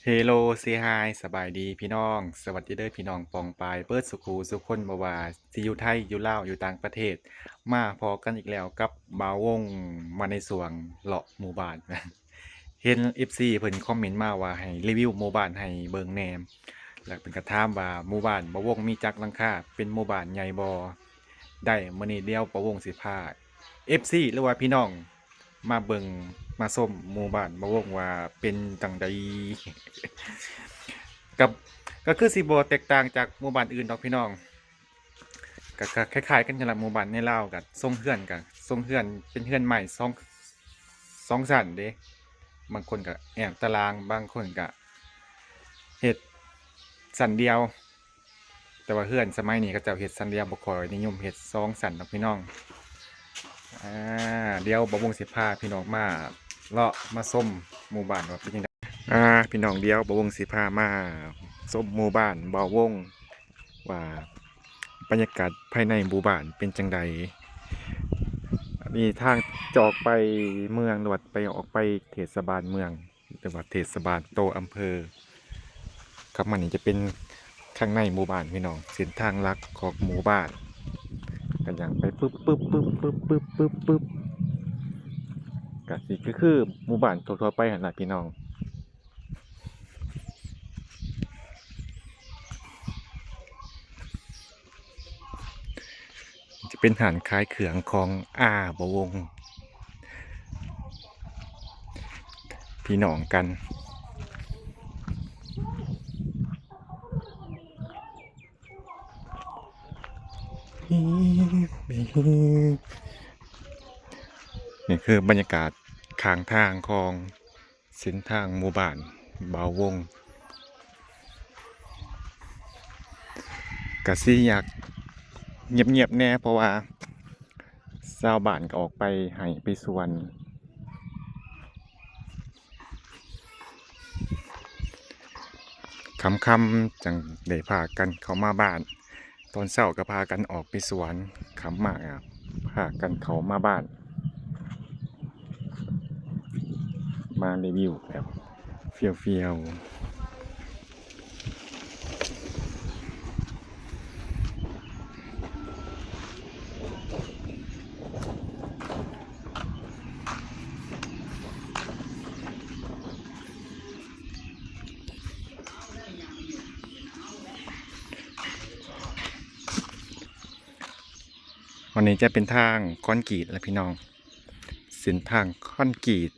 เฮโลเซฮายสบายดีพี่น้องสวัสดีเด้อพี่น้องปองปายเปิดสุขูสุขคนบ่ว่าสิอยู่ไทยอยู่ลาวอยู่ต่างประเทศมาพอกันอีกแล้วกับบ่าววงมาในสวงเลาะหมู่บ้าน เห็น FC เพิ่นคอมเมนต์มาว่าให้รีวิวหมู่บ้านให้เบิ่งแหน่แล้วเพิ่นก็ถามว่าหมู่บ้านบ่าววงมีจักหลังคาเป็นหมู่บ้านใหญ่บ่ได้มื้อนี้เดี๋ยวบ่าววงสิพา FC หรือว่าพี่น้องมาเบิ่งมาส้มหมู่บ้านบ่าววงว่าเป็นจั่งใด กับก็คือสิบ่แตกต่างจากหมู่บ้านอื่นดอกพี่น้องก็คล้ายๆกันนั่นล่ะหมู่บ้านในลาวก็ทรงเรือนก็ทรงเรือนเป็นเรือนไม้สองชั้นเด้บางคนก็แอบตารางบางคนก็เฮ็ดชั้นเดียวแต่ว่าเรือนสมัยนี้เขาเจ้าเฮ็ดชั้นเดียวบ่ค่อยนิยมเฮ็ด2ชั้นดอกพี่น้องอ่าเดี๋ยวบ่าวงสิพาพี่น้องมาเลาะมาชมหมู่บ้านว่าเป็นจังไดพี่น้องเดี๋ยวบ่าวงสิพามาชมหมู่บ้านบ่าวงว่า บรรยากาศภายในหมู่บ้านเป็นจังใดอันนี้ทางจะออกไปเมืองหรือว่าไปออกไปเทศบาลเมืองหรือว่าเทศบาลโตอำเภอครับมันนี่จะเป็นข้างในหมู่บ้านพี่น้องเส้นทางลักของหมู่บ้านกันอย่างไปปึ๊บก็สิคือหมู่บ้านทั่วๆไปหั่นล่ะพี่น้องจะเป็นหานขายเขืองของบวงพี่น้องกัน นี่คือบรรยากาศข้างทางของเส้นทางหมู่บ้านบ่าววงกะซี่อยากเงียบๆแน่เพราะว่าชาวบ้านก็ออกไปให้ไปสวนค่ำๆจังได้พากันเข้ามาบ้านตอนเช้าก็พากันออกไปสวนค่ำมากครับพากันเข้ามาบ้านมารีวิวแบบเฟียวๆ วันนี้จะเป็นทางคอนกรีตแล้วพี่น้องเส้นทางคอนกรีต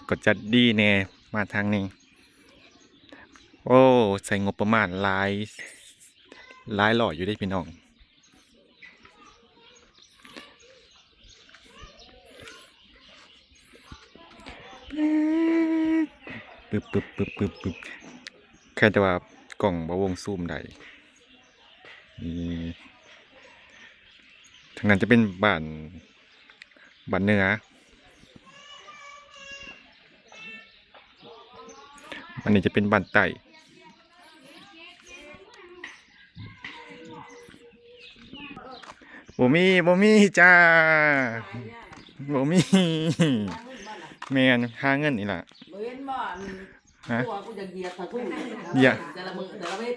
ก็จะดีแน่มาทางนี้โอ้ใส่งบประมาณหลายหล่ออยู่ได้พี่น้องปึ๊บแค่แต่ว่ากล่องบะวงซูมได้นี่ทางนั้นจะเป็นบ้านเนื้ออันนี้จะเป็นบ้านไต่บ่มีจ้าบ่มีแมนหาเงินนี่ล่ะเว้นบ่ฮะตัวกูจะเหยียดถ้ากูเหยียดแต่ละมือแต่ละเว้น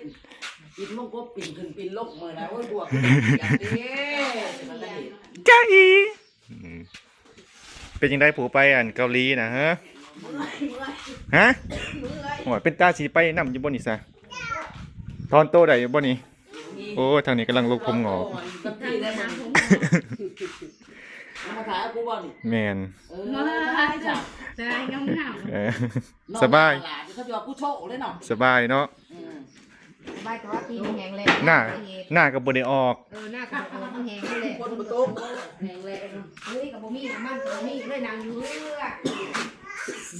ปินลงก็ปินขึ้นปินลงมือนะโอ้ยบวกกูจะเหยียดเด้มันละเห็นจ้าอีอืมเป็นยังไงผูไปเกาหลีนะฮะฮะโอ้ยเป็นตาสีไปนำอยู่บนนี่ซะทอนโตได้อยู่บนนี่โอ้ทางนี้กำลังลกผมงอก กับพี่ได้มั้งมาถ่ายกูบ่นี่ แมนใช่จ้ะใช่งามงามเออสบายเขาจะว่ากูโชว์เลยเนาะสบายเนาะสบายแต่ว่าตีมันแหงแรงหน้ากับบได้ออกหน้ากับมันแหงเลย คนประตูแรงแรง เฮ้ยกับบ่มีมันบ่มีเลยนางอยู่เรื่อย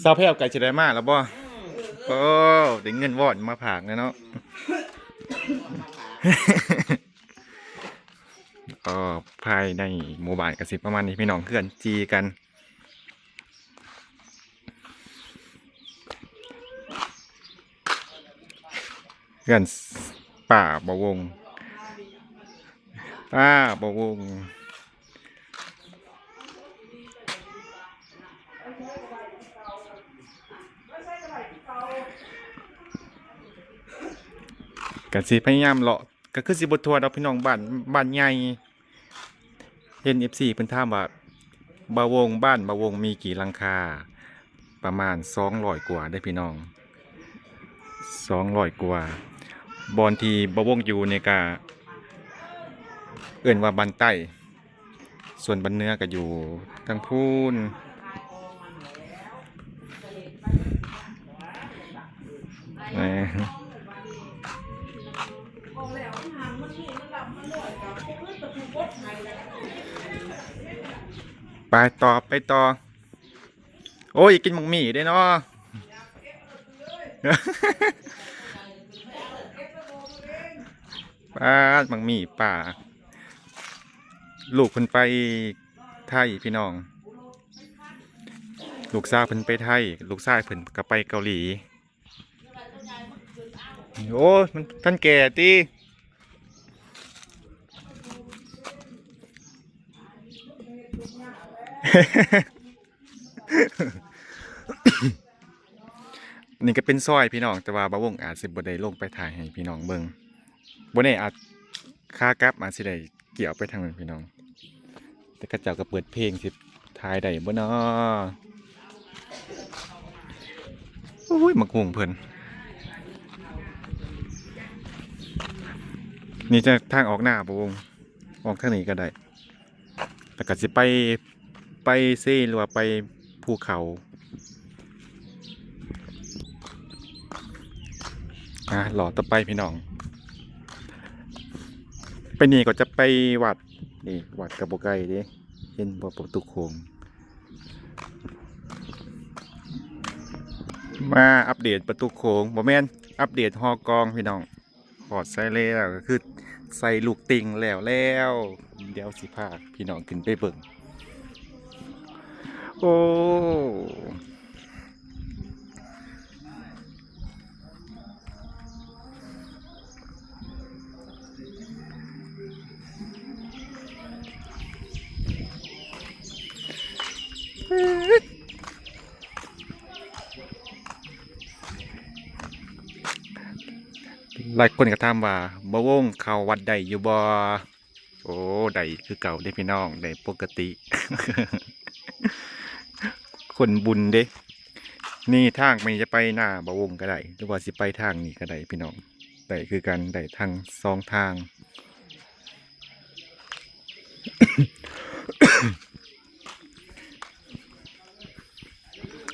เศร้าแพ้วไก่จะได้มาแล้วบ่โอ้ได้เงินวอดมาผากเลยเนาะก็ภายในหมู่บ้านกสิประมาณนี้พี่น้องเพื่อนจีกันเพื่อนป่าบวงป้าบวง ก็สิพยายามเลาะก็คือสิบ่ทั่วดอกพี่น้องบ้านใหญ่เห็น FC เพิ่นถามว่าบ้านบาวงมีกี่หลังคาประมาณ200กว่าได้อพี่น้อง200กว่าบอนที่บาวงอยู่เนี่ยก็เอิ้นว่าบ้านใต้ส่วนบ้านเหนือก็อยู่ทางพูนแหมไปต่อโอ้ยอยากกินหมักหมี่ได้เนาะ ป้าดหมักหมี่ป่าลูกเพิ่นไปไทยพี่น้องลูกสาวเพิ่นไปไทยลูกชายเพิ่นก็ไปเกาหลีโอ้ยมันท่านแก่ติ นี่ก็เป็นซอยพี่น้องแต่ว่าบ่าวงอาจสิบ่ได้ลงไปถ่ายให้พี่น้องเบิ่งบ่แน่อาจขากลับอาจสิได้เกี่ยวไปทางนั้นพี่น้องแต่เขาเจ้าก็เปิดเพลงสิถ่ายได้บ่น้อโอ้ยมักฮวงเพิ่นนี่จะทางออกหน้าบ่วงออกทางนี้ก็ได้แต่ก็สิไปเซ่หรือว่าไปภูเขาหล่อต่อไปพี่น้องไปนี่ก็จะไปวัดนี่วัดกระโบไก่ดิเห็นบ่ประตูโค้งมาอัปเดตประตูโค้งบ่แม่นอัปเดตฮอกองพี่น้องพอดใส่แล้วก็คือใส่ลูกติ่งแล้วเดี๋ยวสิพาพี่น้องขึ้นไปเบิ่งโอ้หลายคนก็ถามว่าบ่วงเข้าวัดใดอยู่บ่โอ้ใดคือเก่าเด้พี่น้องใดปกติ คนบุญเด้นี่ทางมันจะไปหน้าบ่วงก็ได้หรือว่าสิไปทางนี้ก็ได้พี่น้องได้คือกันได้ทางสองทาง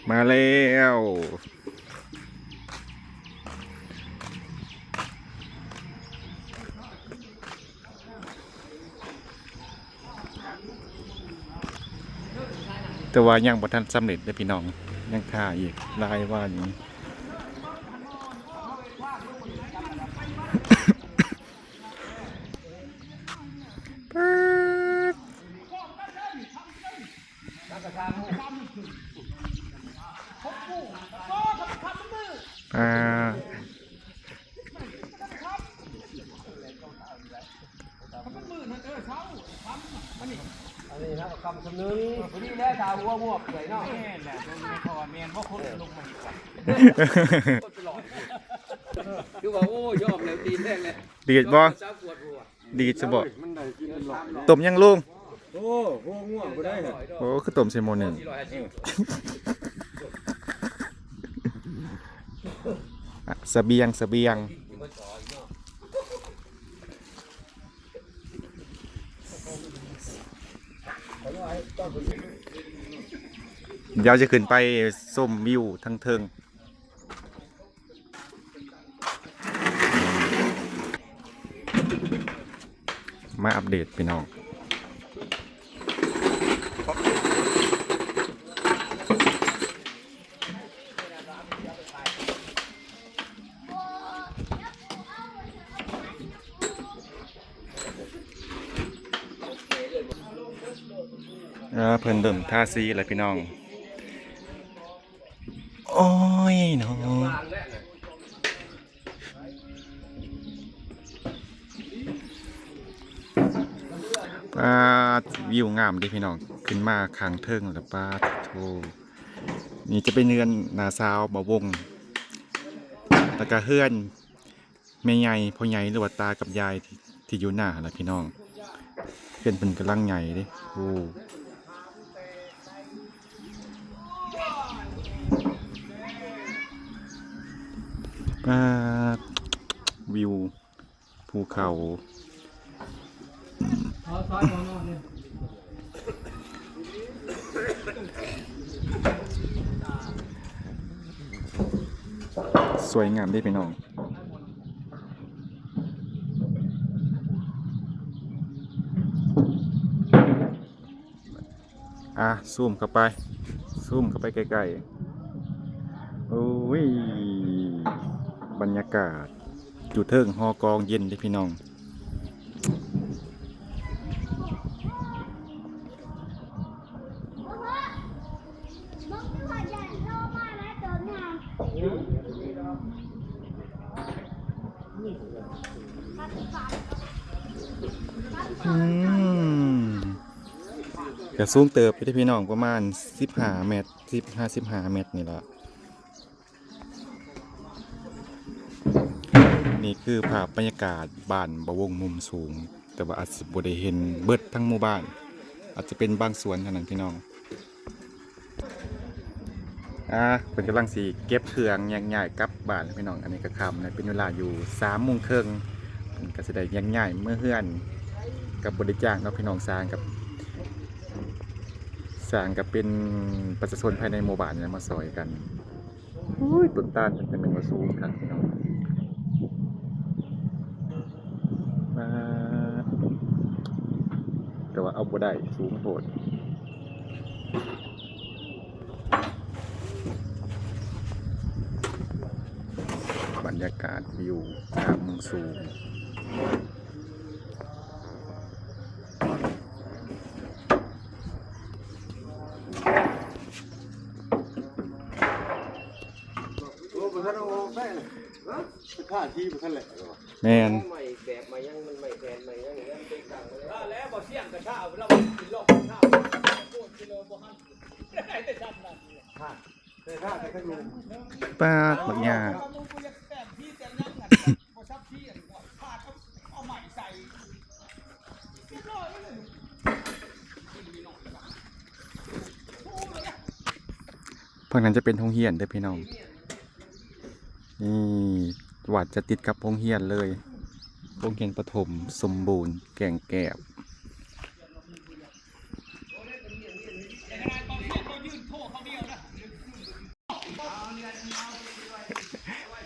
มาแล้วแต่ว่ายังบ่ทันสำเร็จเลยพี่น้องยังท่าอีกหลายวันอันนี้นะคำสนึงพอดีแล้วชาวหัวงวกเลยเนาะแม่แหละไม่พอแม่นเพราะคนลงมาอีกคือว่าโอ้ยอมแล้วตีแท่งเลย ดีดบ่ดีดจะบ่ต้มยังลุงโอ้หัวง่วงบ่ได้เหรอโอ้คือต้มเซโมหนึ่งเสบียงเดี๋ยวจะขึ้นไปส้มวิวทั้งเทิงมาอัปเดตพี่น้องเพิ่นเริ่มท่าซีเลยพี่น้องโอ้ยเนาะวิวงามดิพี่น้องขึ้นมาข้างเทิงแล้วป้าโธนี่จะเป็นเรือนนาซาวบ่วงแล้วก็เฮือน แม่ใหญ่พ่อใหญ่หรือว่าตากับยายที่อยู่หน้าล่ะพี่น้องเพื่อนเป็นกำลังใหญ่เด้โอ้วิวภูเขาสวยงามได้พี่น้องซูมเข้าไปใกล้ๆโอ้ยบรรยากาศอยู่เทิงฮอกองเย็นได้พี่น้องกระสูงเติบพี่น้องประมาณ15 เมตร15 เมตรนี่ละนี่คือภาพบรรยากาศบ้านบะวงมุมสูงแต่ว่าอาจจะบ่ได้เห็นเบิดทั้งหมู่บ้านอาจจะเป็นบางส่วนเท่านั้นพี่น้องเป็นกำลังสีเก็บเครื่องใหญ่ๆกลับบ้านพี่น้องอันนี้ก็ค่ำนะเป็นเวลาอยู่3 โมงครึ่งก็จะได้ใหญ่ๆเมื่อเฮือนกับบริจาคเนาะพี่น้องสร้างกับเป็นประชาชนภายในหมู่บ้านเนี่ยมาซอยกันต้นตาลจะเป็นวัสูงครับพี่น้องแต่ว่าเอาบ่ได้สูงโหดบรรยากาศวิวจากมุมสูงแมนป้าบักยาฝั่งนั้นจะเป็นโรงเรียนเด้อพี่น้องนี่วัดจะติดกับโรงเรียนเลยโรงเรียนประถมสมบูรณ์แก่งแกบ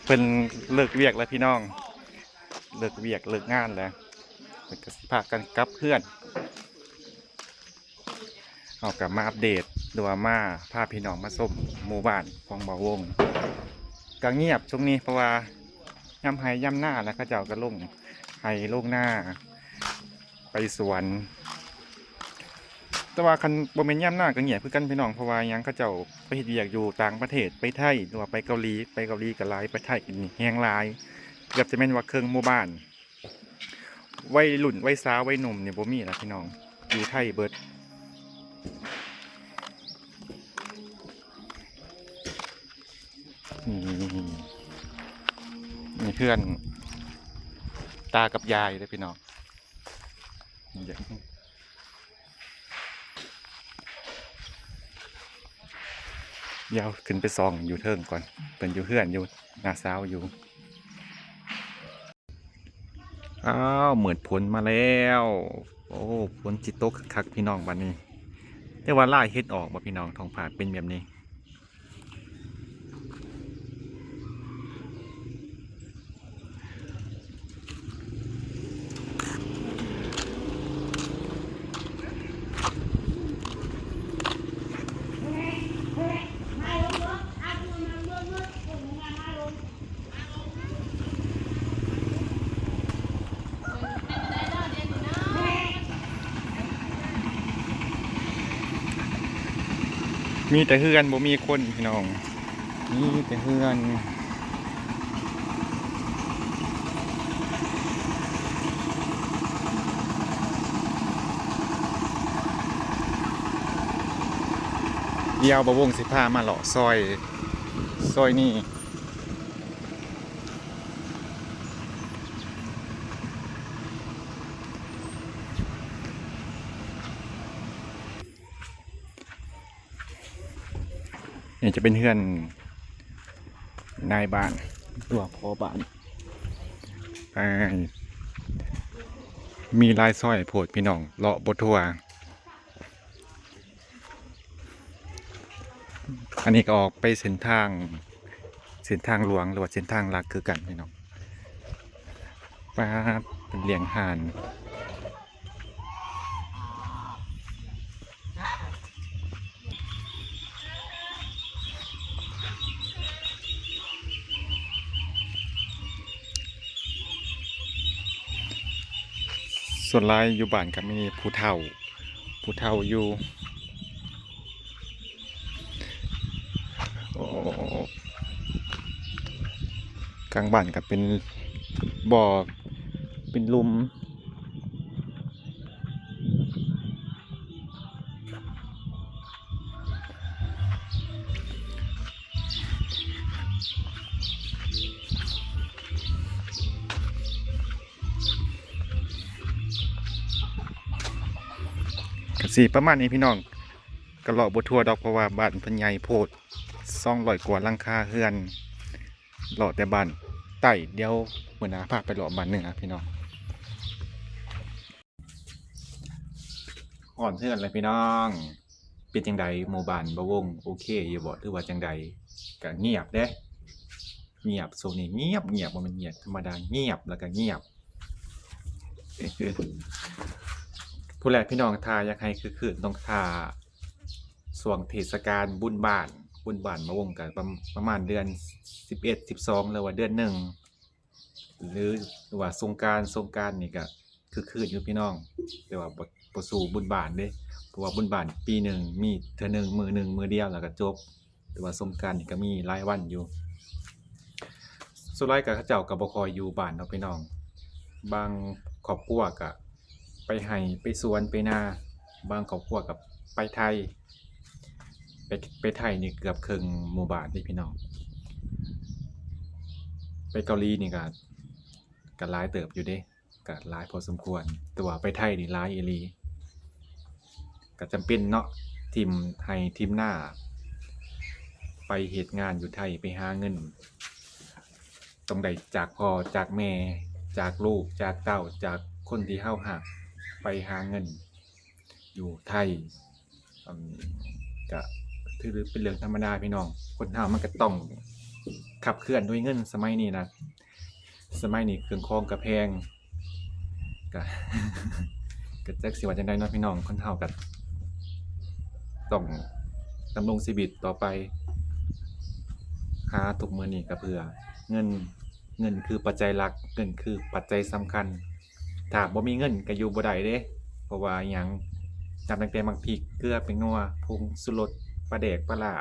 เป็นเลิกเวียกแล้วพี่น้องเลิกเวียกเลิกงานแล้วก็พากันกลับเพื่อนเอากลับมาอัปเดตดูว่ามาพาพี่น้องมาส้มหมู่บ้านของบ่าวงก็เงียบช่วงนี้เพราะว่าย่ำไห้ย่ำหน้าแล้วก็เจ้าก็ลงไห้ลงหน้าไปสวนแต่ว่าคันบ่แม่นย่ำหน้าก็เงียบคือกันพี่น้องเพราะว่ายังเขาเจ้าไปเฮ็ดเวียกอยู่ต่างประเทศไปไทยหรือว่าไปเกาหลีก็หลายไปไทยนี่แฮงหลายเกือบจะแม่นว่าเครื่องหมู่บ้านวัยรุ่นวัยสาววัยหนุ่มนี่บ่มีแล้วพี่น้องอยู่ไทยเบิดนี่เพื่อนตากับยายเลยพี่น้องเดี๋ยวขึ้นไปซองอยู่เทิงก่อนเป็นอยู่เพื่อนอยู่หน้าสาวอยู่เหมือนผลมาแล้วโอ้ผลจิตโตคักพี่น้องวันนี้แต่ว่าไล่เฮ็ดออกมาพี่น้องทองผาเป็นแบบนี้มีแต่เฮือนบ่มีคนพี่น้องมีแต่เฮือนเดี๋ยวบ่วงสิพามาหล่อซอยนี่ นี่จะเป็นเฮือนนายบ้านตัวพ่อบ้านไปมีลายสร้อยโพดพี่น้องเลาะบทัวอันนี้ก็ออกไปเส้นทางหลวงหรือว่าเส้นทางหลักคือกันพี่น้องป้าเป็นเลี้ยงห่านส่วนลายอยู่บ้านก็มีผู้เฒ่าอยู่โอ้กลางบ้านก็เป็นบ่อเป็นหลุมก็สิประมาณนี้พี่น้องก็เลาะบ่ทั่วดอกเพราะว่าบ้านเพิ่นใหญ่โพด200กว่าหลังคาเรือนเลาะแต่บ้านใต้เดี๋ยวมื้อหน้าพาไปเลาะบ้านเหนือพี่น้องก่อนเทื่อนเลยพี่น้องเป็นจังใดหมู่บ้านบ่วงโอเคอยู่บ่หรือว่าจังใดก็เงียบเด้เงียบโซนนี้เงียบบ่แม่นเงียบธรรมดาเงียบแล้วก็เงียบ ผู้แรกพี่น้องทาอยากให้คือต้องทาช่วงเทศกาลบุญบ้านมาวงกันประมาณเดือน11 12หรือว่าเดือนหนึ่งหรือว่าสงกรานต์นี่ก็คืออยู่พี่น้องแต่ว่าบ่สู้บุญบ้านเด้เพราะว่าบุญบ้านปีหนึ่งมีเทื่อหนึ่งมื้อเดียวแล้วก็จบแต่ว่าสงกรานต์นี่ก็มีหลายวันอยู่ส่วนหลายก็เขาเจ้าก็บ่ค่อยอยู่บ้านเนาะพี่น้องบางครอบครัวก็ไปไร่ไปสวนไปนาบางครอบครัวก็ไปไทยไปไทยนี่เกือบครึ่งหมู่บ้านเด้พี่น้องไปเกาหลีนี่ก็หลายเติบอยู่เด้ก็หลายพอสมควรแต่ว่าไปไทยนี่หลายอีหลีก็จำเป็นเนาะทิมไร่ทิมนาไปเฮ็ดงานอยู่ไทยไปหาเงินต้องได้จากพ่อจากแม่จากลูกจากเต้าจากคนที่เฮารักไปหาเงินอยู่ไทยอืมก็ถือเป็นเรื่องธรรมดาพี่น้องคนเฮามันก็ต้องขับเคลื่อนด้วยเงินสมัยนี้นะสมัยนี้เครื่องคองก็แพงก็ ก็จักสิว่าจังได๋เนาะพี่น้องคนเฮาก็ต้องดำรงชีวิตต่อไปหาทุกมื้อนี้ก็เพื่อเงินคือปัจจัยหลักเงินคือปัจจัยสำคัญถ้าบ่มีเงินก็อยู่บ่ได้เด้เพราะว่าหยังนับตั้งแต่มักพริกเกลือแป้งนัวผงชูรสปลาแดกปลาร้า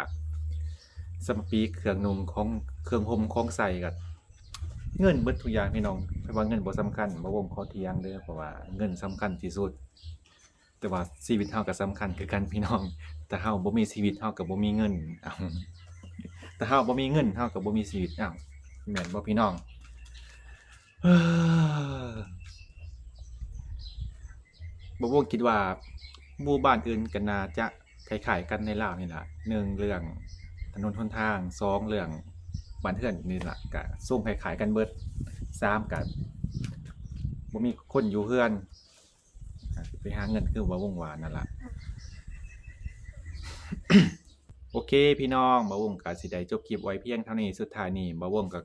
สำปีเครื่องนุ่งของเครื่องห่มของใช้ก็เงินเบิดทุกอย่างพี่น้องเพราะว่าเงินบ่สำคัญบ่วงขอเถียงเด้อเพราะว่าเงินสำคัญที่สุดแต่ว่าชีวิตเฮาก็สำคัญคือกันพี่น้องถ้าเฮาบ่มีชีวิตเฮาก็บ่มีเงินอ้าวถ้าเฮาบ่มีเงินเฮาก็บ่มีชีวิตอ้าวแม่นบ่พี่น้อง บ่วงคิดว่าหมู่บ้านอื่นก็น่าจะคล้ายๆกันในลาวนี่ล่ะ1เรื่องถนนหนทาง2เรื่องบ้านเรือนนี่ล่ะก็ทรงคล้ายๆกันเบิด3ก็บ่มีคนอยู่เรือนไปหาเงินคือบ่วงว่านั่นล่ะ โอเคพี่น้องบ่าวงก็สิได้จบคลิปไว้เพียงเท่านี้สุดท้ายนี้บ่าวงก็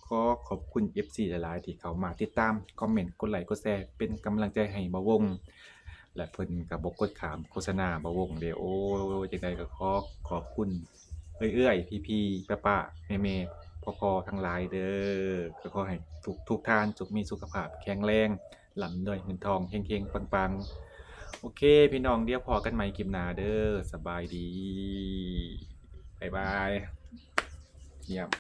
ขอขอบคุณ FC หลายๆที่เข้ามาติดตามคอมเมนต์กดไลค์กดแชร์เป็นกำลังใจให้บ่าวงและเพิ่นก็บ่กดข้ามโฆษณาบ่าวงเด้อโอ้จังไดก็ขอบคุณเอื้อยๆพี่ๆป้าๆแม่ๆพ่อๆทั้งหลายเด้อก็ขอให้ทุกท่านจงมีสุขภาพแข็งแรงร่ำรวยเงินทองเฮงๆปังๆ โอเคพี่น้องเดี๋ยวพอกันใหม่คลิปหน้าเด้อสบายดีบ๊ายบายเยี่ยม